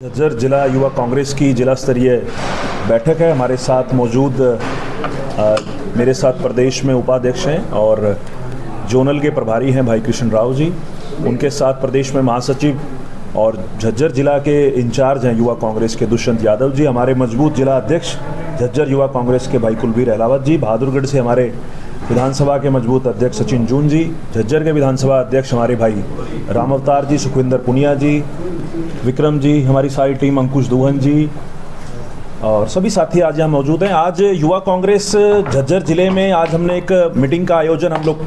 झज्जर जिला युवा कांग्रेस की जिला स्तरीय बैठक है। हमारे साथ मौजूद मेरे साथ प्रदेश में उपाध्यक्ष हैं और जोनल के प्रभारी हैं भाई कृष्ण राव जी, उनके साथ प्रदेश में महासचिव और झज्जर जिला के इंचार्ज हैं युवा कांग्रेस के दुष्यंत यादव जी, हमारे मजबूत जिला अध्यक्ष झज्जर युवा कांग्रेस के भाई कुलबीर अहलावत जी, बहादुरगढ़ से हमारे विधानसभा के मजबूत अध्यक्ष सचिन जून जी, झज्जर के विधानसभा अध्यक्ष हमारे भाई राम अवतार जी, सुखविंदर पुनिया जी, विक्रम जी, हमारी सारी टीम, अंकुश दुहन जी और सभी साथी आज यहाँ मौजूद हैं। आज युवा कांग्रेस झज्जर जिले में आज हमने एक मीटिंग का आयोजन हम लोग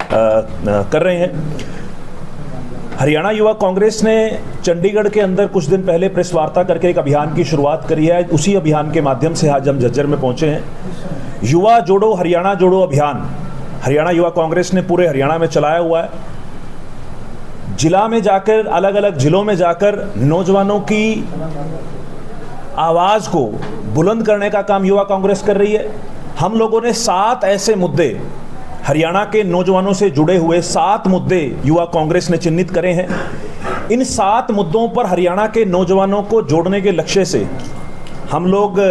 कर रहे हैं। हरियाणा युवा कांग्रेस ने चंडीगढ़ के अंदर कुछ दिन पहले प्रेस वार्ता करके एक अभियान की शुरुआत करी है। उसी अभियान के माध्यम से आज हम झज्जर में पहुंचे हैं। युवा जोड़ो हरियाणा जोड़ो अभियान हरियाणा युवा कांग्रेस ने पूरे हरियाणा में चलाया हुआ है। जिला में जाकर, अलग अलग जिलों में जाकर नौजवानों की आवाज़ को बुलंद करने का काम युवा कांग्रेस कर रही है। हम लोगों ने 7 ऐसे मुद्दे, हरियाणा के नौजवानों से जुड़े हुए 7 मुद्दे युवा कांग्रेस ने चिन्हित करे हैं। इन 7 मुद्दों पर हरियाणा के नौजवानों को जोड़ने के लक्ष्य से हम लोग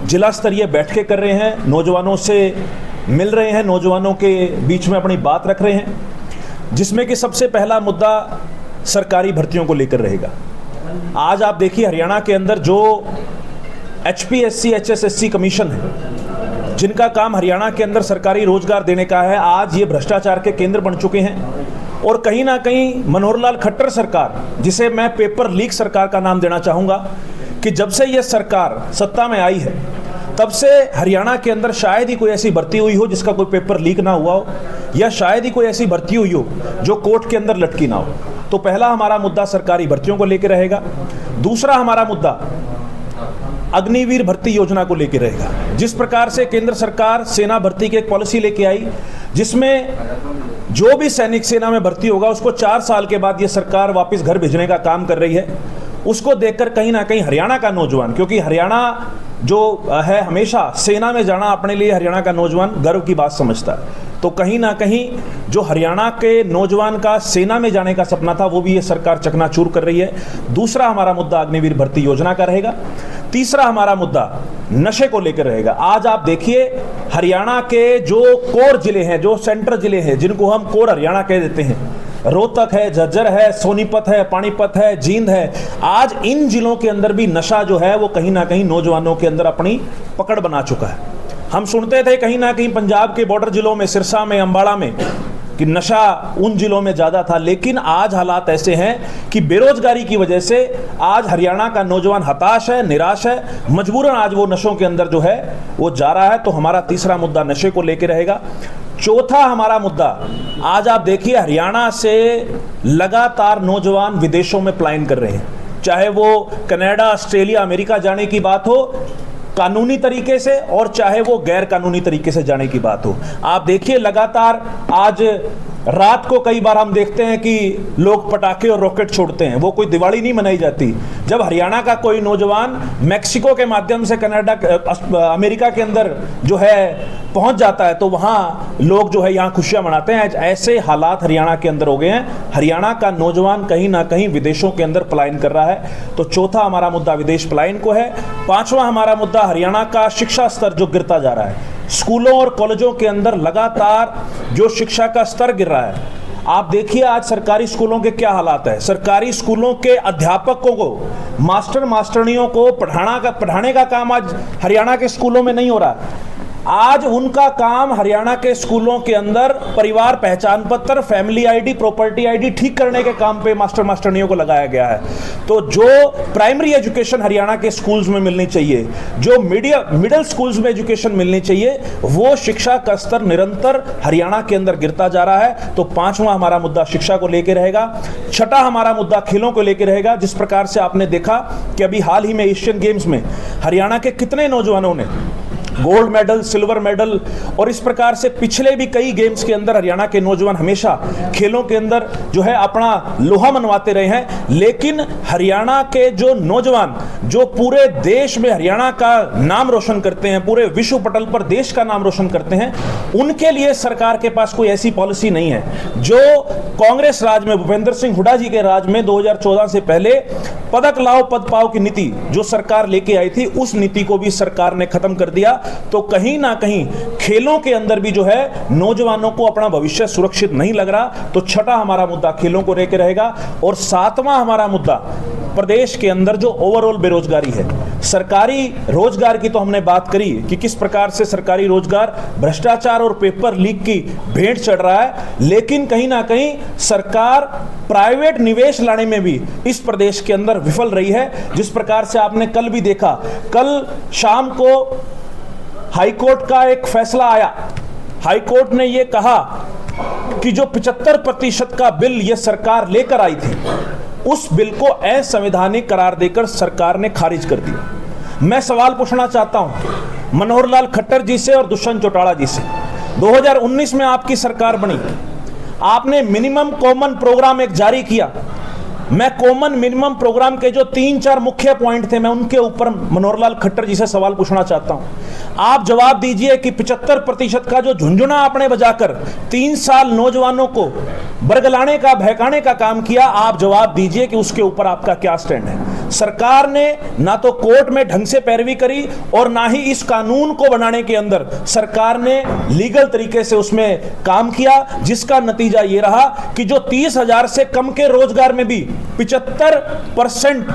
जिला स्तरीय बैठकें कर रहे हैं, नौजवानों से मिल रहे हैं, नौजवानों के बीच में अपनी बात रख रहे हैं, जिसमें कि सबसे पहला मुद्दा सरकारी भर्तियों को लेकर रहेगा। आज आप देखिए हरियाणा के अंदर जो HPSC HSSC कमीशन है, जिनका काम हरियाणा के अंदर सरकारी रोजगार देने का है, आज ये भ्रष्टाचार के केंद्र बन चुके हैं। और कहीं ना कहीं मनोहर लाल खट्टर सरकार, जिसे मैं पेपर लीक सरकार का नाम देना चाहूँगा, कि जब से ये सरकार सत्ता में आई है तब से हरियाणा के अंदर शायद ही कोई ऐसी भर्ती हुई हो जिसका कोई पेपर लीक ना हुआ हो, या शायद ही कोई ऐसी भर्ती हुई हो जो कोर्ट के अंदर लटकी ना हो। तो पहला हमारा मुद्दा सरकारी भर्तियों को लेकर रहेगा। दूसरा हमारा मुद्दा अग्निवीर भर्ती योजना को लेकर रहेगा। जिस प्रकार से केंद्र सरकार सेना भर्ती की एक पॉलिसी लेके आई, जिसमें जो भी सैनिक सेना में भर्ती होगा उसको 4 साल के बाद ये सरकार वापस घर भेजने का काम कर रही है, उसको देखकर कहीं ना कहीं हरियाणा का नौजवान, क्योंकि हरियाणा जो है हमेशा सेना में जाना अपने लिए हरियाणा का नौजवान गर्व की बात समझता है, तो कहीं ना कहीं जो हरियाणा के नौजवान का सेना में जाने का सपना था वो भी ये सरकार चकनाचूर कर रही है। दूसरा हमारा मुद्दा अग्निवीर भर्ती योजना का रहेगा। तीसरा हमारा मुद्दा नशे को लेकर रहेगा। आज आप देखिए हरियाणा के जो कोर जिले हैं, जो सेंटर जिले हैं, जिनको हम कोर हरियाणा कह देते हैं, रोहतक है, झज्जर है, सोनीपत है, पानीपत है, जींद है, आज इन जिलों के अंदर भी नशा जो है वो कहीं ना कहीं नौजवानों के अंदर अपनी पकड़ बना चुका है। हम सुनते थे कहीं ना कहीं पंजाब के बॉर्डर जिलों में, सिरसा में, अंबाला में, कि नशा उन जिलों में ज़्यादा था, लेकिन आज हालात ऐसे हैं कि बेरोजगारी की वजह से आज हरियाणा का नौजवान हताश है, निराश है, मजबूरन आज वो नशों के अंदर जो है वो जा रहा है। तो हमारा तीसरा मुद्दा नशे को लेकर रहेगा। चौथा हमारा मुद्दा, आज आप देखिए हरियाणा से लगातार नौजवान विदेशों में पलायन कर रहे हैं, चाहे वो कनाडा, ऑस्ट्रेलिया, अमेरिका जाने की बात हो कानूनी तरीके से, और चाहे वो गैर कानूनी तरीके से जाने की बात हो। आप देखिए लगातार आज रात को कई बार हम देखते हैं कि लोग पटाखे और रॉकेट छोड़ते हैं, वो कोई दिवाली नहीं मनाई जाती। जब हरियाणा का कोई नौजवान मैक्सिको के माध्यम से कनाडा, अमेरिका के अंदर जो है पहुंच जाता है, तो वहाँ लोग जो है यहाँ खुशियाँ मनाते हैं। ऐसे हालात हरियाणा के अंदर हो गए हैं। हरियाणा का नौजवान कहीं ना कहीं विदेशों के अंदर पलायन कर रहा है। तो चौथा हमारा मुद्दा विदेश पलायन को है। पांचवा हमारा मुद्दा हरियाणा का शिक्षा स्तर जो गिरता जा रहा है। स्कूलों और कॉलेजों के अंदर लगातार जो शिक्षा का स्तर गिर रहा है। आप देखिए आज सरकारी स्कूलों के क्या हालात है। सरकारी स्कूलों के अध्यापकों को, मास्टर मास्टरनियों को पढ़ाने का काम आज हरियाणा के स्कूलों में नहीं हो रहा है। आज उनका काम हरियाणा के स्कूलों के अंदर परिवार पहचान पत्र, फैमिली आईडी, प्रॉपर्टी आईडी ठीक करने के काम पे मास्टर मास्टरनियों को लगाया गया है। तो जो प्राइमरी एजुकेशन हरियाणा के स्कूल्स में मिलनी चाहिए, जो मिडिल स्कूल्स में एजुकेशन मिलनी चाहिए, वो शिक्षा का स्तर निरंतर हरियाणा के अंदर गिरता जा रहा है। तो पांचवा हमारा मुद्दा शिक्षा को लेकर रहेगा। छठा हमारा मुद्दा खेलों को लेकर रहेगा। जिस प्रकार से आपने देखा कि अभी हाल ही में एशियन गेम्स में हरियाणा के कितने नौजवानों ने गोल्ड मेडल, सिल्वर मेडल, और इस प्रकार से पिछले भी कई गेम्स के अंदर हरियाणा के नौजवान हमेशा खेलों के अंदर जो है अपना लोहा मनवाते रहे हैं। लेकिन हरियाणा के जो नौजवान जो पूरे देश में हरियाणा का नाम रोशन करते हैं, पूरे विश्व पटल पर देश का नाम रोशन करते हैं, उनके लिए सरकार के पास कोई ऐसी पॉलिसी नहीं है। जो कांग्रेस राज में, भूपेंद्र सिंह हुड्डा जी के राज में 2014 से पहले पदक लाओ पद पाओ की नीति जो सरकार लेके आई थी, उस नीति को भी सरकार ने खत्म कर दिया। तो कहीं ना कहीं खेलों के अंदर भी जो है नौजवानों को अपना भविष्य सुरक्षित नहीं लग रहा। तो छठा हमारा मुद्दा खेलों को लेकर रहेगा। और सातवां हमारा मुद्दा प्रदेश के अंदर जो ओवरऑल बेरोजगारी है। सरकारी रोजगार की तो हमने बात करी कि किस प्रकार से सरकारी रोजगार भ्रष्टाचार और पेपर लीक की भेंट चढ़ रहा है, लेकिन कहीं ना कहीं सरकार प्राइवेट निवेश लाने में भी इस प्रदेश के अंदर विफल रही है। जिस प्रकार से आपने कल भी देखा, कल शाम को हाईकोर्ट का एक फैसला आया। हाईकोर्ट ने यह कहा कि जो 75% का बिल यह सरकार लेकर आई थी, उस बिल को असंवैधानिक करार देकर सरकार ने खारिज कर दिया। मैं सवाल पूछना चाहता हूं मनोहर लाल खट्टर जी से और दुष्यंत चौटाला जी से। 2019 में आपकी सरकार बनी, आपने मिनिमम कॉमन प्रोग्राम एक जारी किया। मैं कॉमन मिनिमम प्रोग्राम के जो 3-4 मुख्य पॉइंट थे, मैं उनके ऊपर मनोहर लाल खट्टर जी से सवाल पूछना चाहता हूं। आप जवाब दीजिए कि 75% का जो झुंझुना आपने बजाकर 3 साल नौजवानों को बरगलाने का, बहकाने का काम किया, आप जवाब दीजिए कि उसके ऊपर आपका क्या स्टैंड है। सरकार ने ना तो कोर्ट में ढंग से पैरवी करी और ना ही इस कानून को बनाने के अंदर सरकार ने लीगल तरीके से उसमें काम किया, जिसका नतीजा ये रहा कि जो 30,000 से कम के रोजगार में भी 75%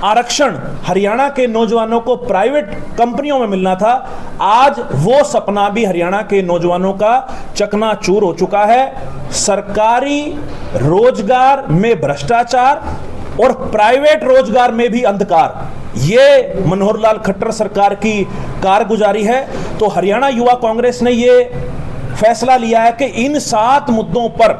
आरक्षण हरियाणा के नौजवानों को प्राइवेट कंपनियों में मिलना था, आज वो सपना भी हरियाणा के नौजवानों का चकनाचूर हो चुका है। सरकारी रोजगार में भ्रष्टाचार और प्राइवेट रोजगार में भी अंधकार, ये मनोहर लाल खट्टर सरकार की कारगुजारी है। तो हरियाणा युवा कांग्रेस ने ये फैसला लिया है कि इन 7 मुद्दों पर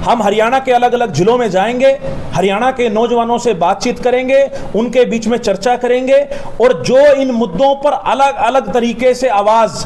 हम हरियाणा के अलग अलग जिलों में जाएंगे, हरियाणा के नौजवानों से बातचीत करेंगे, उनके बीच में चर्चा करेंगे, और जो इन मुद्दों पर अलग अलग तरीके से आवाज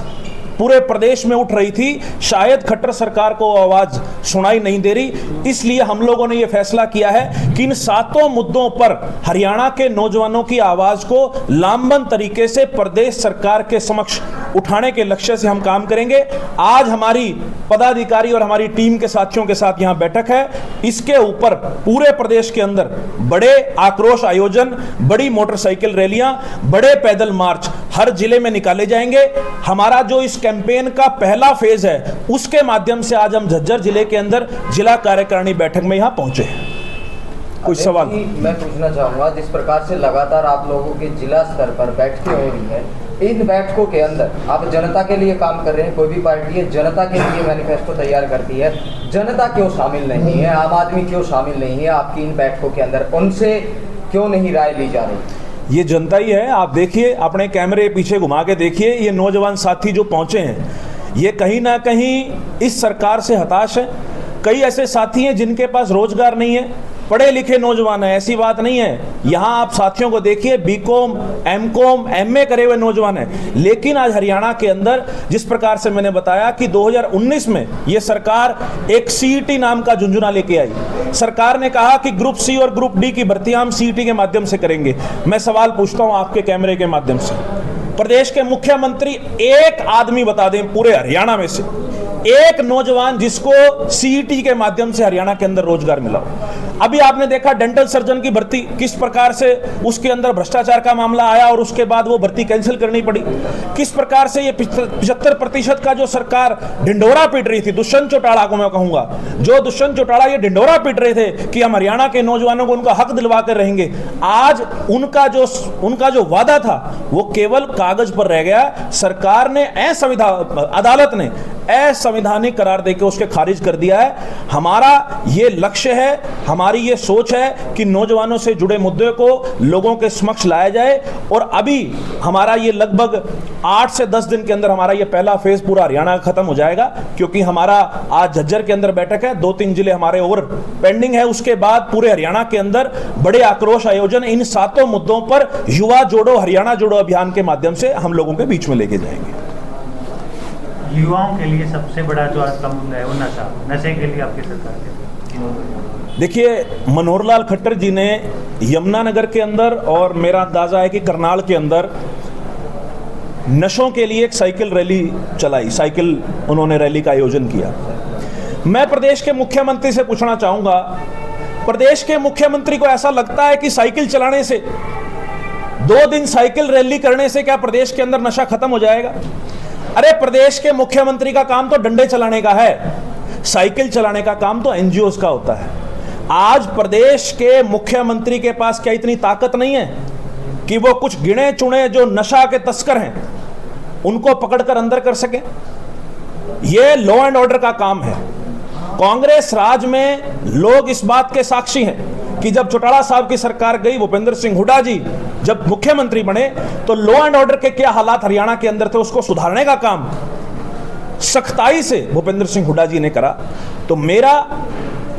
पूरे प्रदेश में उठ रही थी, शायद खट्टर सरकार को आवाज सुनाई नहीं दे रही। इसलिए हम लोगों ने यह फैसला किया है कि इन 7 मुद्दों पर हरियाणा के नौजवानों की आवाज को लामबंद तरीके से प्रदेश सरकार के समक्ष उठाने के लक्ष्य से हम काम करेंगे। आज हमारी पदाधिकारी और हमारी टीम के साथियों के साथ यहां बैठक है। इसके ऊपर पूरे प्रदेश के अंदर बड़े आक्रोश आयोजन, बड़ी मोटरसाइकिल रैलियां, बड़े पैदल मार्च हर जिले में निकाले जाएंगे। हमारा जो इस कैंपेन का पहला फेज है, उसके माध्यम से आज हम झज्जर जिले के अंदर जिला कार्यकारिणी बैठक में यहां पहुंचे हैं। कुछ सवाल मैं पूछना चाहूंगा, जिस प्रकार से लगातार आप लोगों के जिला स्तर पर बैठकें हो रही हैं, इन बैठकों के अंदर आप जनता के लिए काम कर रहे हैं। कोई भी पार्टी है जनता के लिए मैनिफेस्टो तैयार करती है, जनता क्यों शामिल नहीं है, आम आदमी क्यों शामिल नहीं है आपकी इन बैठकों के अंदर, उनसे क्यों नहीं राय ली जा रही? ये जनता ही है। आप देखिए, अपने कैमरे पीछे घुमा के देखिए, ये नौजवान साथी जो पहुंचे हैं, ये कहीं ना कहीं इस सरकार से हताश है। कई ऐसे साथी हैं जिनके पास रोजगार नहीं है, पढ़े लिखे नौजवान है, ऐसी बात नहीं है। यहाँ आप साथियों को देखिए, बीकॉम, एमकॉम, एमए करे हुए नौजवान है। लेकिन आज हरियाणा के अंदर जिस प्रकार से मैंने बताया कि 2019 में ये सरकार एक सीईटी नाम का झुंझुना लेके आई। सरकार ने कहा कि ग्रुप सी और ग्रुप डी की भर्ती हम सीईटी के माध्यम से करेंगे। मैं सवाल पूछता हूं आपके कैमरे के माध्यम से, प्रदेश के मुख्यमंत्री एक आदमी बता दें पूरे हरियाणा में से, एक नौजवान जिसको सीईटी के माध्यम से हरियाणा के अंदर रोजगार मिला हो। अभी आपने देखा डेंटल सर्जन की भर्ती, किस प्रकार से उसके अंदर भ्रष्टाचार का मामला आया और उसके बाद वो भर्ती कैंसिल करनी पड़ी। किस प्रकार से ये 75% का जो सरकार ढिंढोरा पीट रही थी, दुष्यंत चौटाला को मैं कहूंगा, जो दुष्यंत चौटाला ये ढिंढोरा पीट रहे थे कि हम हरियाणा के नौजवानों को उनका हक दिलवा कर रहेंगे, आज उनका जो वादा था वो केवल कागज पर रह गया। सरकार ने अदालत ने असंवैधानिक करार देकर उसके खारिज कर दिया है। हमारा ये लक्ष्य है, हमारी ये सोच है कि नौजवानों से जुड़े मुद्दे को लोगों के समक्ष लाया जाए। और अभी हमारा ये लगभग 8 से 10 दिन के अंदर हमारा ये पहला फेज पूरा हरियाणा खत्म हो जाएगा, क्योंकि हमारा आज झज्जर के अंदर बैठक है, 2-3 जिले हमारे और पेंडिंग है। उसके बाद पूरे हरियाणा के अंदर बड़े आक्रोश आयोजन इन 7 मुद्दों पर युवा जोड़ो हरियाणा जोड़ो अभियान के माध्यम से हम लोगों के बीच में लेके जाएंगे। युवाओं के लिए सबसे बड़ा जो आज का मुद्दा है वो नशे के लिए आपकी सरकार के, देखिए, मनोहर लाल खट्टर जी ने यमुनानगर के अंदर और मेरा अंदाजा है कि करनाल के अंदर नशों के लिए एक साइकिल रैली चलाई, साइकिल उन्होंने रैली का आयोजन किया। मैं प्रदेश के मुख्यमंत्री से पूछना चाहूंगा, प्रदेश के मुख्यमंत्री को ऐसा लगता है कि साइकिल चलाने से, 2 दिन साइकिल रैली करने से क्या प्रदेश के अंदर नशा खत्म हो जाएगा? अरे प्रदेश के मुख्यमंत्री का काम तो डंडे चलाने का है, साइकिल चलाने का काम तो एनजीओज का होता है। आज प्रदेश के मुख्यमंत्री के पास क्या इतनी ताकत नहीं है कि वो कुछ गिने चुने जो नशा के तस्कर हैं उनको पकड़कर अंदर कर सके? ये लॉ एंड ऑर्डर का काम है। कांग्रेस राज में लोग इस बात के साक्षी हैं कि जब चौटाला साहब की सरकार गई, भूपेंद्र सिंह हुड्डा जी जब मुख्यमंत्री बने, तो लॉ एंड ऑर्डर के क्या हालात हरियाणा के अंदर थे उसको सुधारने का काम सख्ताई से भूपेंद्र सिंह हुड्डा जी ने करा। तो मेरा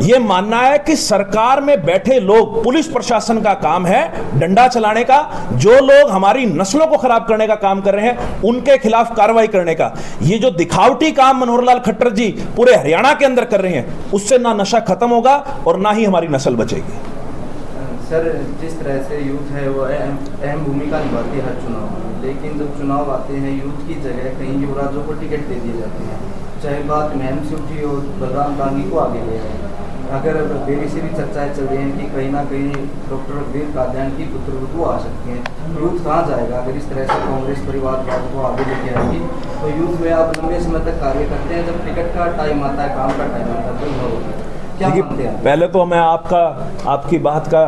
यह मानना है कि सरकार में बैठे लोग, पुलिस प्रशासन का काम है डंडा चलाने का। जो लोग हमारी नस्लों को खराब करने का काम कर रहे हैं उनके खिलाफ कार्रवाई करने का। ये जो दिखावटी काम मनोहर लाल खट्टर जी पूरे हरियाणा के अंदर कर रहे हैं, उससे ना नशा खत्म होगा और ना ही हमारी नस्ल बचेगी। सर, जिस तरह से यूथ है वो अहम भूमिका निभाती है हर चुनाव में, लेकिन जब चुनाव आते हैं यूथ की जगह कहीं युवराजों को टिकट दे दिए जाते हैं। चाहे बात महम से उठी हो, बलराम दांगी को आगे ले आए। अगर देरी से भी चर्चाएं चल रही हैं कि कहीं ना कहीं डॉक्टर रघुवीर कादियान की पुत्रवधू आ सकती हैं। यूथ कहाँ जाएगा अगर इस तरह से कांग्रेस परिवारवाद को आगे लेके आएगी? तो यूथ में आप लंबे समय तक कार्य करते हैं, जब टिकट का टाइम आता है, काम का टाइम आता है, तो न होता है। देखिए, पहले तो मैं आपकी बात का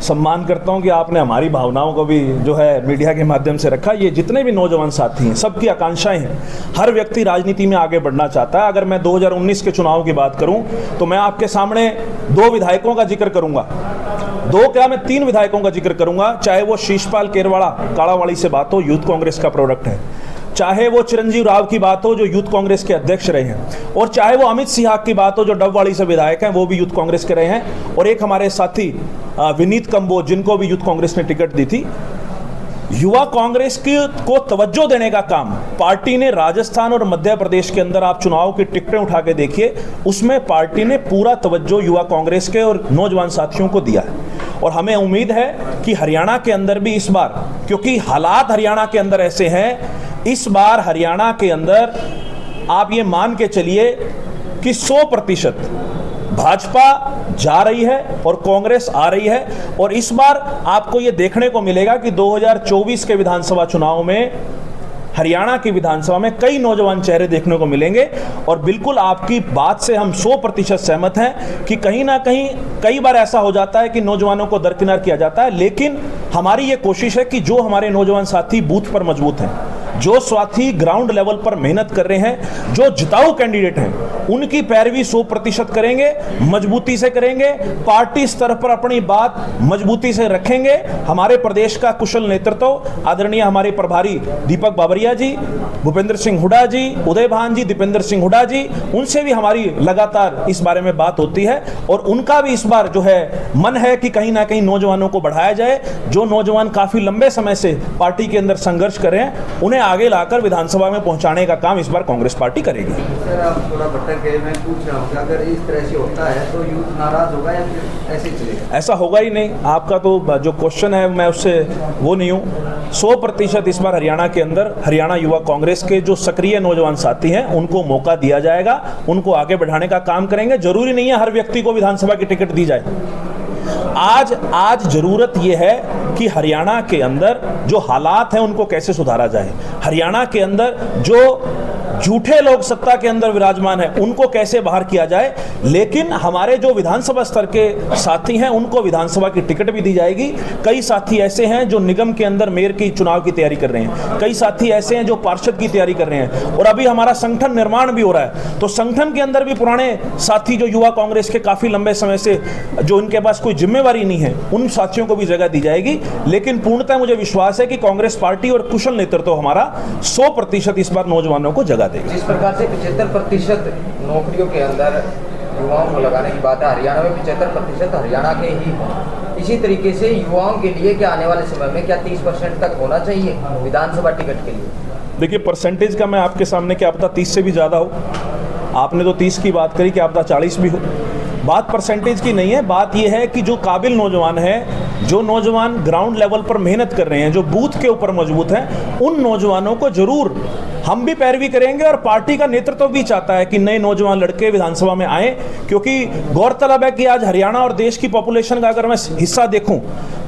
सम्मान करता हूं कि आपने हमारी भावनाओं को भी जो है मीडिया के माध्यम से रखा। ये जितने भी नौजवान साथी हैं सबकी आकांक्षाएं हैं, हर व्यक्ति राजनीति में आगे बढ़ना चाहता है। अगर मैं 2019 के चुनाव की बात करूं तो मैं आपके सामने 2 विधायकों का जिक्र करूंगा, 2 क्या मैं 3 विधायकों का जिक्र करूंगा। चाहे वो शीशपाल केरवाड़ा काड़ावाड़ी से बात हो, यूथ कांग्रेस का प्रोडक्ट है, चाहे वो चिरंजीव राव की बात हो जो यूथ कांग्रेस के अध्यक्ष रहे हैं, और चाहे वो अमित सिंह की बात हो जो डबवाड़ी से विधायक हैं, वो भी यूथ कांग्रेस के रहे हैं, और एक हमारे साथी विनीत कंबोज जिनको भी यूथ कांग्रेस ने टिकट दी थी। युवा कांग्रेस को तवज्जो देने का काम पार्टी ने राजस्थान और मध्य प्रदेश के अंदर, आप चुनाव की टिकटें उठा के देखिए, उसमें पार्टी ने पूरा तवज्जो युवा कांग्रेस के और नौजवान साथियों को दिया है। और हमें उम्मीद है कि हरियाणा के अंदर भी इस बार, क्योंकि हालात हरियाणा के अंदर ऐसे हैं, इस बार हरियाणा के अंदर आप ये मान के चलिए कि 100% भाजपा जा रही है और कांग्रेस आ रही है। और इस बार आपको ये देखने को मिलेगा कि 2024 के विधानसभा चुनाव में हरियाणा की विधानसभा में कई नौजवान चेहरे देखने को मिलेंगे। और बिल्कुल आपकी बात से हम 100% सहमत हैं कि कहीं ना कहीं कई बार ऐसा हो जाता है कि नौजवानों को दरकिनार किया जाता है, लेकिन हमारी ये कोशिश है कि जो हमारे नौजवान साथी बूथ पर मजबूत हैं, जो साथी ग्राउंड लेवल पर मेहनत कर रहे हैं, जो जिताऊ कैंडिडेट हैं, उनकी पैरवी 100% करेंगे, मजबूती से करेंगे, पार्टी स्तर पर अपनी बात मजबूती से रखेंगे। हमारे प्रदेश का कुशल नेतृत्व आदरणीय हमारे प्रभारी दीपक बाबरिया जी, भूपेंद्र सिंह हुड्डा जी, उदय भान जी, दीपेंद्र सिंह हुड्डा जी, उनसे भी हमारी लगातार इस बारे में बात होती है। और उनका भी इस बार जो है मन है कि कहीं ना कहीं नौजवानों को बढ़ाया जाए। जो नौजवान काफी लंबे समय से पार्टी के अंदर संघर्ष कर रहे हैं, उन्हें आगे लाकर विधानसभा में पहुंचाने का काम इस बार कांग्रेस पार्टी करेगी। सर, आप थोड़ा भटक गए, मैं पूछ रहा हूँ कि अगर इस तरह से होता है तो यूथ नाराज होगा या फिर ऐसे ही चलेगा? ऐसा होगा ही नहीं। आपका तो जो क्वेश्चन है मैं उससे वो नहीं हूँ। 100% इस बार हरियाणा के अंदर हरियाणा युवा कांग्रेस के जो सक्रिय नौजवान साथी हैं उनको मौका दिया जाएगा, उनको आगे बढ़ाने का काम करेंगे। जरूरी नहीं है हर व्यक्ति को विधानसभा की टिकट दी जाए। आज जरूरत यह है कि हरियाणा के अंदर जो हालात हैं उनको कैसे सुधारा जाए। हरियाणा के अंदर झूठे लोग सत्ता के अंदर विराजमान हैं उनको कैसे बाहर किया जाए। लेकिन हमारे जो विधानसभा स्तर के साथी हैं उनको विधानसभा की टिकट भी दी जाएगी। कई साथी ऐसे हैं जो निगम के अंदर मेयर की चुनाव की तैयारी कर रहे हैं, कई साथी ऐसे हैं जो पार्षद की तैयारी कर रहे हैं, और अभी हमारा संगठन निर्माण भी हो रहा है। तो संगठन के अंदर भी पुराने साथी जो युवा कांग्रेस के काफी लंबे समय से जो इनके पास कोई जिम्मेवारी नहीं है, उन साथियों को भी जगह दी जाएगी। लेकिन पूर्णतः मुझे विश्वास है कि कांग्रेस पार्टी और कुशल नेतृत्व हमारा 100% इस बार नौजवानों को जगह देगी। जिस प्रकार से 75% नौकरियों के अंदर युवाओं को लगाने की बात है, हरियाणा में 75% हरियाणा के ही हैं। इसी तरीके से युवाओं के लिए क्या आने वाले समय में क्या 30% तक होना चाहिए विधानसभा टिकट के लिए? देखिए, परसेंटेज का मैं आपके सामने क्या पता 30 से भी ज़्यादा हो। आपने तो 30 की बात करी, क्या पता 40 भी हो। बात परसेंटेज की नहीं है, बात यह है कि जो काबिल नौजवान हैं, जो नौजवान ग्राउंड लेवल पर मेहनत कर रहे हैं, जो बूथ के ऊपर मजबूत हैं, उन नौजवानों को जरूर हम भी पैरवी करेंगे। और पार्टी का नेतृत्व भी चाहता है कि नए नौजवान लड़के विधानसभा में आए, क्योंकि गौरतलब है कि आज हरियाणा और देश की पॉपुलेशन का अगर मैं हिस्सा देखूं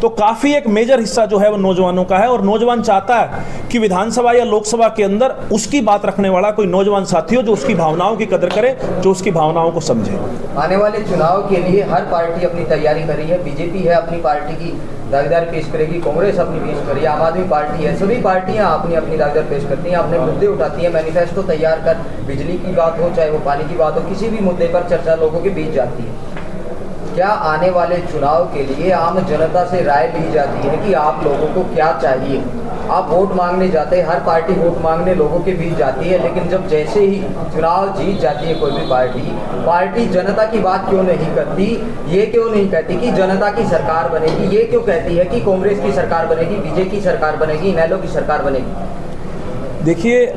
तो काफ़ी एक मेजर हिस्सा जो है वो नौजवानों का है। और नौजवान चाहता है कि विधानसभा या लोकसभा के अंदर उसकी बात रखने वाला कोई नौजवान साथी हो जो उसकी भावनाओं की कदर करे, जो उसकी भावनाओं को समझे। आने वाले चुनाव के लिए हर पार्टी अपनी तैयारी कर रही है। बीजेपी है अपनी पार्टी की दावेदारी पेश करेगी, कांग्रेस अपनी पेश करेगी, आम आदमी पार्टी है, सभी पार्टियां अपनी अपनी दावेदार पेश करती हैं, अपने मुद्दे उठाती हैं, मैनिफेस्टो तैयार कर, बिजली की बात हो चाहे वो पानी की बात हो, किसी भी मुद्दे पर चर्चा लोगों के बीच जाती है। क्या आने वाले चुनाव के लिए आम जनता से राय ली जाती है कि आप लोगों को क्या चाहिए? आप वोट मांगने जाते हैं, हर पार्टी वोट मांगने लोगों के बीच जाती है, लेकिन जब जैसे ही चुनाव जीत जाती है कोई भी पार्टी जनता की बात क्यों नहीं करती? ये क्यों नहीं कहती कि जनता की सरकार बनेगी? ये क्यों कहती है कि कांग्रेस की सरकार बनेगी, बीजेपी की सरकार बनेगी, इनेलो की सरकार बनेगी? देखिए,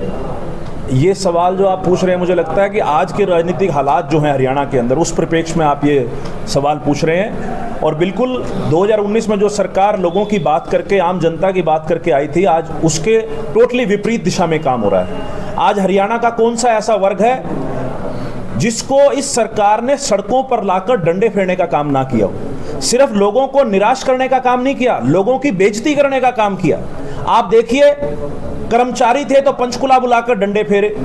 ये सवाल जो आप पूछ रहे हैं, मुझे लगता है कि आज के राजनीतिक हालात जो हैं हरियाणा के अंदर, उस परिप्रेक्ष्य में आप ये सवाल पूछ रहे हैं। और बिल्कुल 2019 में जो सरकार लोगों की बात करके, आम जनता की बात करके आई थी, आज उसके टोटली विपरीत दिशा में काम हो रहा है। आज हरियाणा का कौन सा ऐसा वर्ग है जिसको इस सरकार ने सड़कों पर लाकर डंडे फेरने का काम ना किया हो? सिर्फ लोगों को निराश करने का काम नहीं किया, लोगों की बेइज्जती करने का काम किया। आप देखिए, कर्मचारी थे तो पंचकुला बुलाकर डंडे फेरे,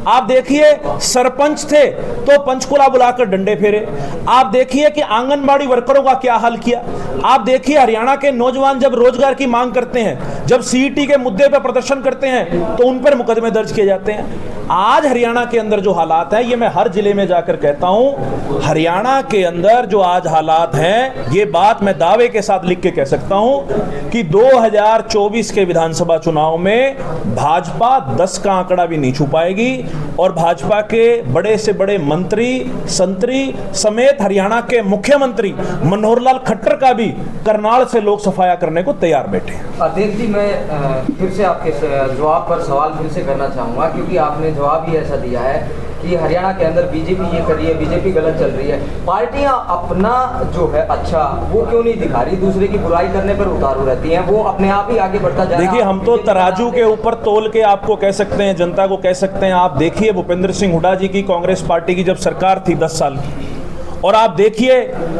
आप देखिए सरपंच थे तो पंचकुला बुलाकर डंडे फेरे, आप देखिए कि आंगनबाड़ी वर्करों का क्या हाल किया, आप देखिए हरियाणा के नौजवान जब रोजगार की मांग करते हैं, जब सीईटी के मुद्दे पर प्रदर्शन करते हैं तो उन पर मुकदमे दर्ज किए जाते हैं। आज हरियाणा के अंदर जो हालात हैं, ये मैं हर जिले में जाकर कहता हूं, हरियाणा के अंदर जो आज हालात हैं, ये बात मैं दावे के साथ लिख के कह सकता हूं कि 2024 के विधानसभा चुनाव में भाजपा 10 का आंकड़ा भी नहीं छू पाएगी। और भाजपा के बड़े से बड़े मंत्री संतरी समेत हरियाणा के मुख्यमंत्री मनोहर लाल खट्टर का भी करनाल से लोग सफाया करने को तैयार बैठे हैं। अध्यक्ष जी, मैं फिर से आपके जवाब पर सवाल फिर से करना चाहूँगा, क्योंकि आपने जवाब ही ऐसा दिया है कि हरियाणा के अंदर बीजेपी ये कर रही है, बीजेपी गलत चल रही है। पार्टियां अपना जो है अच्छा वो क्यों नहीं दिखा रही, दूसरे की बुराई करने पर उतारू रहती हैं, वो अपने आप ही आगे बढ़ता जा रहा है। देखिए, हम तो तराजू के ऊपर तोल के आपको कह सकते हैं, जनता को कह सकते हैं। आप देखिए भूपेंद्र सिंह हुड्डा जी की कांग्रेस पार्टी की जब सरकार थी 10 साल की, और आप देखिए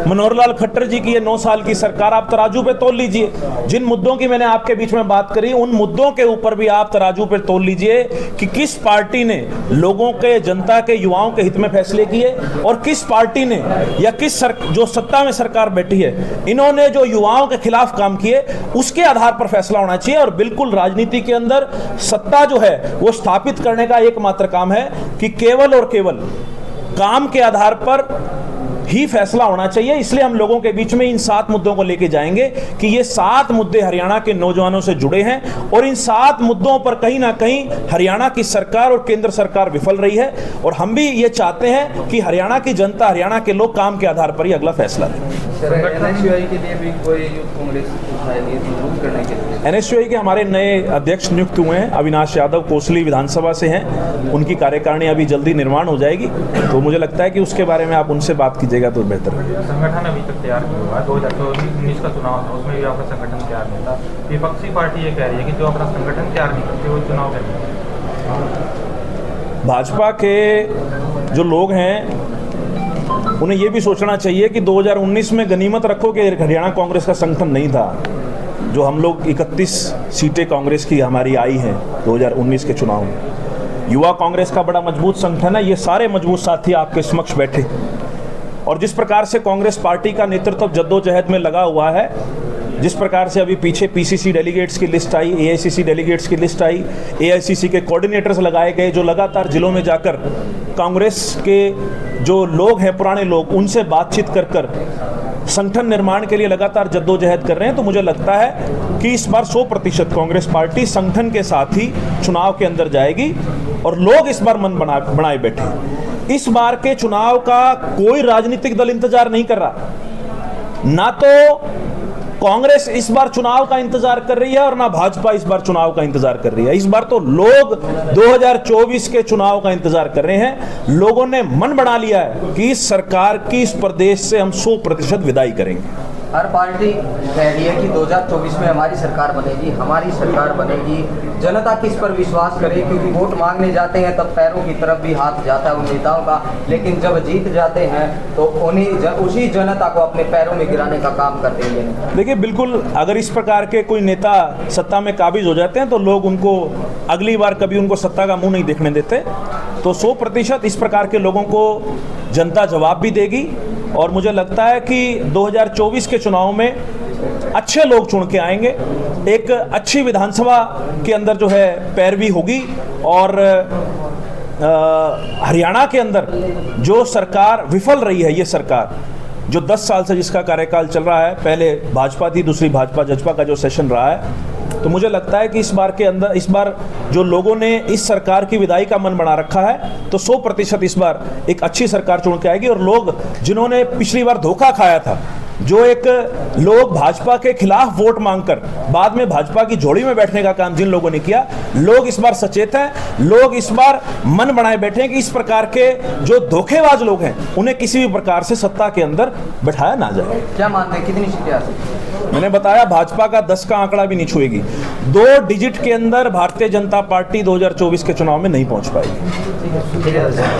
मनोहर लाल खट्टर जी की ये 9 साल की सरकार, आप तराजू पे तोल लीजिए। जिन मुद्दों की मैंने आपके बीच में बात करी, उन मुद्दों के ऊपर भी आप तराजू पे तोल लीजिए कि किस पार्टी ने लोगों के, जनता के, युवाओं के हित में फैसले किए और किस पार्टी ने या जो सत्ता में सरकार बैठी है, इन्होंने जो युवाओं के खिलाफ काम किए, उसके आधार पर फैसला होना चाहिए। और बिल्कुल राजनीति के अंदर सत्ता जो है वो स्थापित करने का एकमात्र काम है कि केवल और केवल काम के आधार पर ही फैसला होना चाहिए। इसलिए हम लोगों के बीच में इन 7 मुद्दों को लेके जाएंगे कि ये 7 मुद्दे हरियाणा के नौजवानों से जुड़े हैं और इन 7 मुद्दों पर कहीं ना कहीं हरियाणा की सरकार और केंद्र सरकार विफल रही है। और हम भी ये चाहते हैं कि हरियाणा की जनता, हरियाणा के लोग काम के आधार पर ही अगला फैसला लें। एनएसयूआई के लिए भी कोई यूथ कांग्रेस करने के लिए एनएसयूआई के हमारे नए अध्यक्ष नियुक्त हुए हैं, अविनाश यादव कोसली विधानसभा से हैं। उनकी कार्यकारिणी अभी जल्दी निर्माण हो जाएगी, तो मुझे लगता है कि उसके बारे में आप उनसे बात कीजिएगा तो बेहतर है। संगठन अभी तक तैयार नहीं हुआ। 2019 का चुनाव था, उसमें भी आपका संगठन तैयार नहीं था। विपक्षी पार्टी ये कह रही है कि जो अपना संगठन तैयार नहीं करते वो चुनाव लड़ेंगे। भाजपा के जो लोग हैं उन्हें ये भी सोचना चाहिए कि 2019 में गनीमत रखो कि हरियाणा कांग्रेस का संगठन नहीं था। जो हम लोग 31 सीटें कांग्रेस की हमारी आई हैं 2019 के चुनाव में, युवा कांग्रेस का बड़ा मजबूत संगठन है। ये सारे मजबूत साथी आपके समक्ष बैठे और जिस प्रकार से कांग्रेस पार्टी का नेतृत्व जद्दोजहद में लगा हुआ है, जिस प्रकार से अभी पीछे पीसीसी डेलीगेट्स की लिस्ट आई, एआईसीसी डेलीगेट्स की लिस्ट आई, एआईसीसी के कोऑर्डिनेटर्स लगाए गए जो लगातार जिलों में जाकर कांग्रेस के जो लोग हैं, पुराने लोग, उनसे बातचीत कर कर संगठन निर्माण के लिए लगातार जद्दोजहद कर रहे हैं। तो मुझे लगता है कि इस बार 100% कांग्रेस पार्टी संगठन के साथ ही चुनाव के अंदर जाएगी और लोग इस बार मन बनाए बैठे। इस बार के चुनाव का कोई राजनीतिक दल इंतजार नहीं कर रहा, ना तो कांग्रेस इस बार चुनाव का इंतजार कर रही है और ना भाजपा इस बार चुनाव का इंतजार कर रही है। इस बार तो लोग 2024 के चुनाव का इंतजार कर रहे हैं। लोगों ने मन बना लिया है कि इस सरकार की, इस प्रदेश से हम 100% विदाई करेंगे। हर पार्टी कह रही है कि 2024 में हमारी सरकार बनेगी, हमारी सरकार बनेगी। जनता किस पर विश्वास करे, क्योंकि वोट मांगने जाते हैं तब पैरों की तरफ भी हाथ जाता है उन नेताओं का, लेकिन जब जीत जाते हैं तो उसी जनता को अपने पैरों में गिराने का काम करते हैं। देखिए, बिल्कुल अगर इस प्रकार के कोई नेता सत्ता में काबिज हो जाते हैं तो लोग उनको अगली बार कभी उनको सत्ता का मुंह नहीं देखने देते। तो 100% इस प्रकार के लोगों को जनता जवाब भी देगी और मुझे लगता है कि 2024 के चुनाव में अच्छे लोग चुन के आएंगे, एक अच्छी विधानसभा के अंदर जो है पैरवी होगी और हरियाणा के अंदर जो सरकार विफल रही है, ये सरकार जो 10 साल से जिसका कार्यकाल चल रहा है, पहले भाजपा थी, दूसरी भाजपा जजपा का जो सेशन रहा है, तो मुझे लगता है कि इस बार जो लोगों ने इस सरकार की विदाई का मन बना रखा है, तो 100% इस बार एक अच्छी सरकार चुन के आएगी। और लोग जिन्होंने पिछली बार धोखा खाया था, जो एक लोग भाजपा के खिलाफ वोट मांगकर बाद में भाजपा की झोली में बैठने का काम जिन लोगों ने किया, लोग इस बार सचेत हैं। लोग इस बार मन बनाए बैठे हैं कि इस प्रकार के जो धोखेबाज लोग हैं उन्हें किसी भी प्रकार से सत्ता के अंदर बैठाया ना जाए। क्या मानते हैं कितनी सीटें आ सकती हैं? मैंने बताया भाजपा का 10 का आंकड़ा भी नहीं छुएगी। 2 डिजिट के अंदर भारतीय जनता पार्टी 2024 के चुनाव में नहीं पहुंच पाएगी।